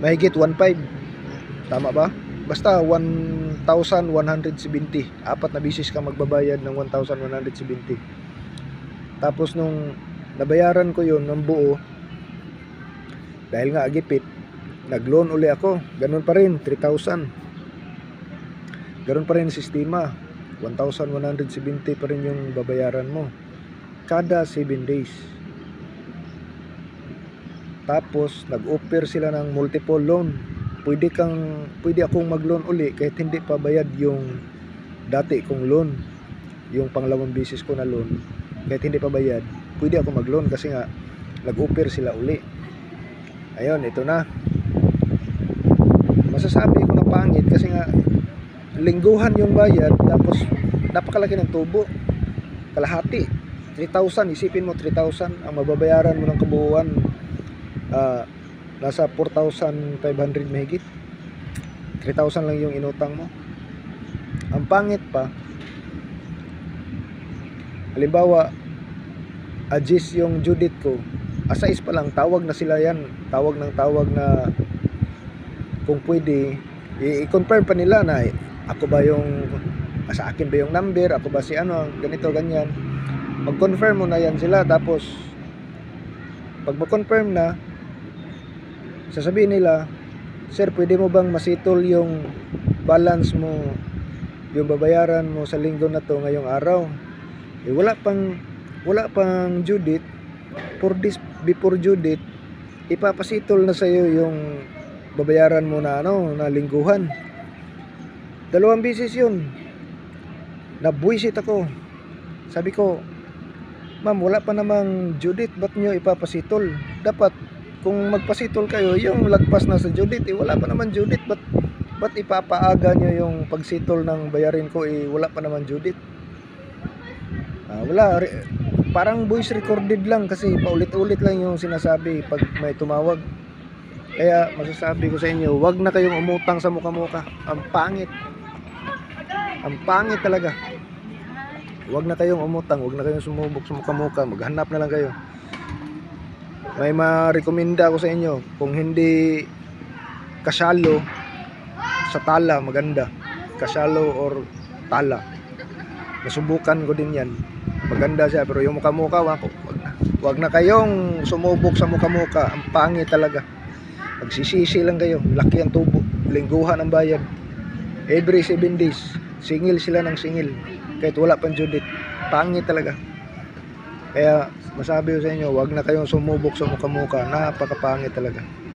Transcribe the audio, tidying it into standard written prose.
mahigit 1.5. Tama ba? Basta 1,170. Apat na bisis ka magbabayad ng 1,170. Tapos nung nabayaran ko yun ng buo, dahil nga agipit, nag-loan uli ako. Ganun pa rin, 3,000. Ganun pa rin sistema. 1,170 pa rin yung babayaran mo kada 7 days. Tapos nag-offer sila ng multiple loan. Pwede akong mag-loan uli kahit hindi pa bayad yung dati kong loan. Yung pangalawang bisis ko na loan, kahit hindi pa bayad, pwede ako mag-loan kasi nga nag-offer sila uli. Ayun, ito na. Masasabi ko na pangit kasi nga lingguhan yung bayad, tapos napakalaki ng tubo. Kalahati, 3,000. Isipin mo, 3,000 ang mababayaran mo ng kabuuan. Nasa 4,500 mahigit. 3,000 lang yung inutang mo. Ang pangit pa, halimbawa Agis yung Judith ko, asais pa lang, tawag na sila yan, tawag na kung pwede i-confirm pa nila na ako ba yung, sa akin ba yung number, ako ba si ano, ganito, ganyan. Mag-confirm mo na yan sila. Tapos pag mag-confirm na, sasabihin nila, sir, pwede mo bang masitol yung balance mo, yung babayaran mo sa linggo na to ngayong araw? Wala pang due date. 4 days before due date, ipapasitol na sa'yo yung babayaran mo na na lingguhan. 2 beses yun. Nabuisit ako. Sabi ko, ma'am, wala pa namang due date, ba't nyo ipapasitol? Dapat kung magpasitol kayo, yung lagpas na sa due date, wala pa naman due date, ba't ipapaaga nyo yung pagsitol ng bayarin ko, wala pa naman due date? Wala, parang voice recorded lang kasi paulit-ulit lang yung sinasabi pag may tumawag. Kaya masasabi ko sa inyo, wag na kayong umutang sa muka-muka. Ang pangit talaga. Wag na kayong umutang, wag na kayong sumubok sa muka-muka, maghanap na lang kayo. May ma-recommenda ako sa inyo, kung hindi kasyalo, sa tala maganda. Kasyalo or tala, nasubukan ko din yan, maganda siya. Pero yung muka-muka, wag na kayong sumubok sa muka-muka. Ang pangit talaga. Magsisisi lang kayo, laki ang tubo, lingguhan ang bayad. Every 7 days, singil sila ng singil kahit wala pang due date. Pangit talaga. Kaya masabi ko sa inyo, wag na kayong sumubok sa muka-muka. Napakapangit talaga.